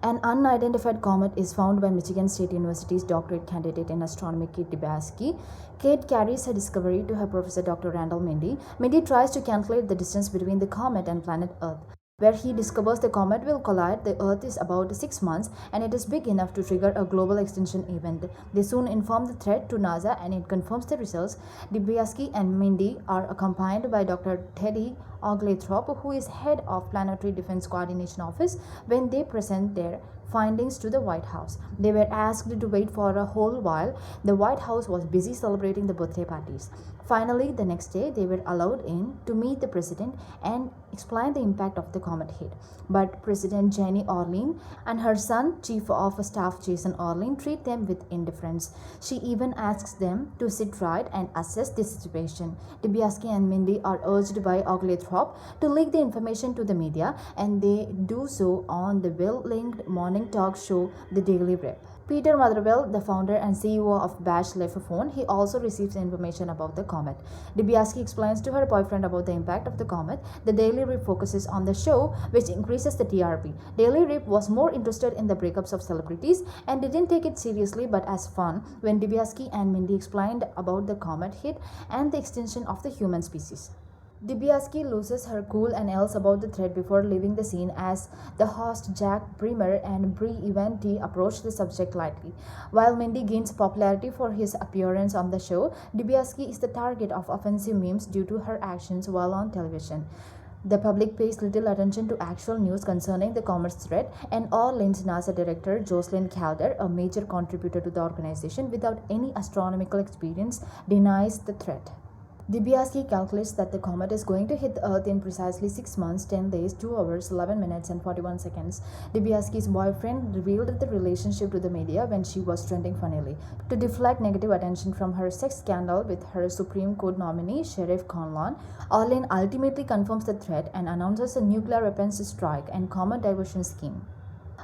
An unidentified comet is found by Michigan State University's doctorate candidate in astronomy Kate Dibiasky. Kate carries her discovery to her professor Dr. Randall Mindy. Mindy tries to calculate the distance between the comet and planet Earth. Where he discovers the comet will collide, the Earth is about 6 months and it is big enough to trigger a global extinction event. They soon inform the threat to NASA and it confirms the results. Dibiasky and Mindy are accompanied by Dr. Teddy Oglethorpe, who is head of Planetary Defense Coordination Office, when they present their findings to the White House. They were asked to wait for a whole while. The White House was busy celebrating the birthday parties. Finally, the next day, they were allowed in to meet the president and explain the impact of the comet hit. But President Jenny Orlean and her son, Chief of Staff Jason Orlean, treat them with indifference. She even asks them to sit right and assess the situation. Dibiasky and Mindy are urged by Oglethorpe to leak the information to the media, and they do so on the well-linked morning talk show, The Daily Rip. Peter Motherwell, the founder and CEO of Bash, left a phone. He also receives information about the comet. Dibiasky explains to her boyfriend about the impact of the comet. The Daily Rip focuses on the show, which increases the TRP. Daily Rip was more interested in the breakups of celebrities and didn't take it seriously but as fun when Dibiasky and Mindy explained about the comet hit and the extinction of the human species. Dibiasky loses her cool and yells about the threat before leaving the scene as the host Jack Bremer and Brie Eventi approach the subject lightly. While Mindy gains popularity for his appearance on the show, Dibiasky is the target of offensive memes due to her actions while on television. The public pays little attention to actual news concerning the comet's threat, and Orleans NASA director Jocelyn Calder, a major contributor to the organization without any astronomical experience, denies the threat. Dibiasky calculates that the comet is going to hit the Earth in precisely 6 months, 10 days, 2 hours, 11 minutes, and 41 seconds. Dibiasky's boyfriend revealed the relationship to the media when she was trending funnily. To deflect negative attention from her sex scandal with her Supreme Court nominee, Sheriff Conlon, Orlean ultimately confirms the threat and announces a nuclear weapons strike and comet diversion scheme.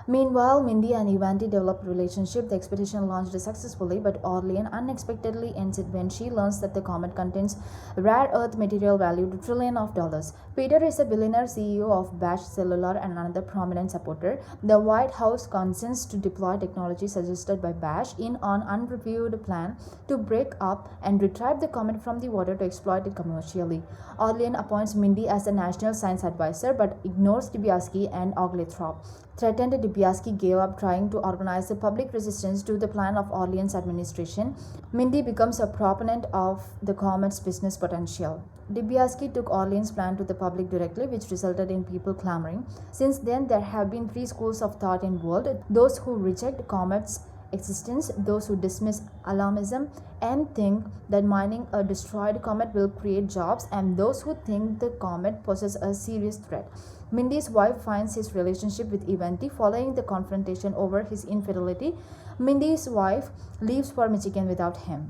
Meanwhile, Mindy and Eventi develop a relationship. The expedition launched successfully, but Orlean unexpectedly ends it when she learns that the comet contains rare earth material valued trillions of dollars. Peter is a billionaire CEO of Bash Cellular and another prominent supporter. The White House consents to deploy technology suggested by Bash in an unreviewed plan to break up and retrieve the comet from the water to exploit it commercially. Orlean appoints Mindy as a national science advisor but ignores Dibiasky and Oglethorpe. Threatened, Dibiasky gave up trying to organize the public resistance to the plan of Orleans' administration. Mindy becomes a proponent of the comet's business potential. Dibiasky took Orleans' plan to the public directly, which resulted in people clamoring. Since then, there have been 3 schools of thought in the world: those who reject comets' existence, those who dismiss alarmism and think that mining a destroyed comet will create jobs, and those who think the comet poses a serious threat. Mindy's wife finds his relationship with Eventi following the confrontation over his infidelity. Mindy's wife leaves for Michigan without him.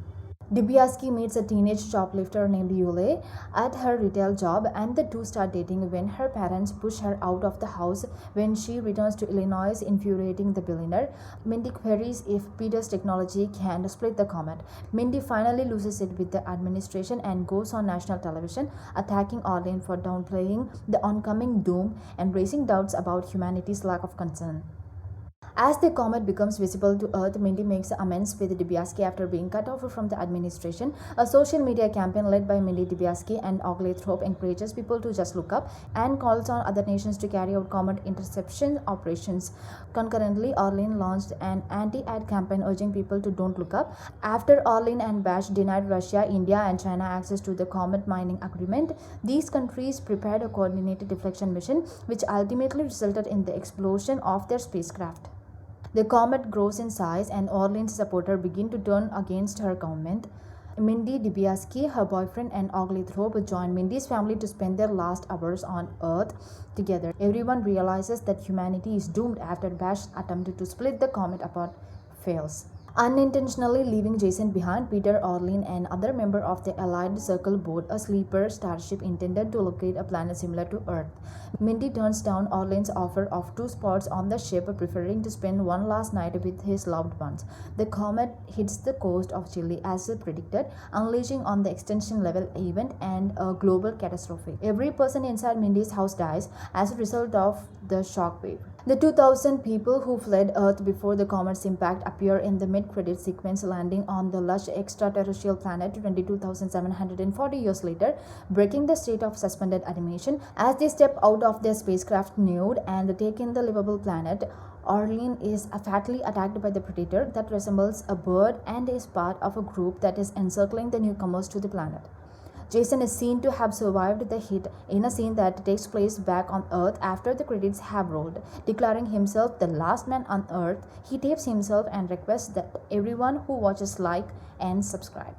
Dibiasky meets a teenage shoplifter named Yule at her retail job, and the two start dating when her parents push her out of the house when she returns to Illinois, infuriating the billionaire. Mindy queries if Peter's technology can split the comet. Mindy finally loses it with the administration and goes on national television, attacking Orlean for downplaying the oncoming doom and raising doubts about humanity's lack of concern. As the comet becomes visible to Earth, Mindy makes amends with Dibiasky after being cut off from the administration. A social media campaign led by Mindy, Dibiasky, and Oglethorpe encourages people to just look up and calls on other nations to carry out comet interception operations. Concurrently, Orlean launched an anti-ad campaign urging people to don't look up. After Orlean and Bash denied Russia, India, and China access to the comet mining agreement, these countries prepared a coordinated deflection mission, which ultimately resulted in the explosion of their spacecraft. The comet grows in size, and Orlean's supporters begin to turn against her government. Mindy, Dibiasky, her boyfriend, and Oglethorpe join Mindy's family to spend their last hours on Earth together. Everyone realizes that humanity is doomed after Bash attempted to split the comet apart fails. Unintentionally leaving Jason behind, Peter, Orlin, and other members of the Allied Circle board a sleeper starship intended to locate a planet similar to Earth. Mindy turns down Orlin's offer of 2 spots on the ship, preferring to spend one last night with his loved ones. The comet hits the coast of Chile as predicted, unleashing on the extinction level event and a global catastrophe. Every person inside Mindy's house dies as a result of the shock wave. The 2,000 people who fled Earth before the comet's impact appear in the mid-credit sequence, landing on the lush extraterrestrial planet 22,740 years later, breaking the state of suspended animation. As they step out of their spacecraft nude and take in the livable planet, Orlin is fatally attacked by the predator that resembles a bird and is part of a group that is encircling the newcomers to the planet. Jason is seen to have survived the hit in a scene that takes place back on Earth after the credits have rolled. Declaring himself the last man on Earth, he tapes himself and requests that everyone who watches like and subscribe.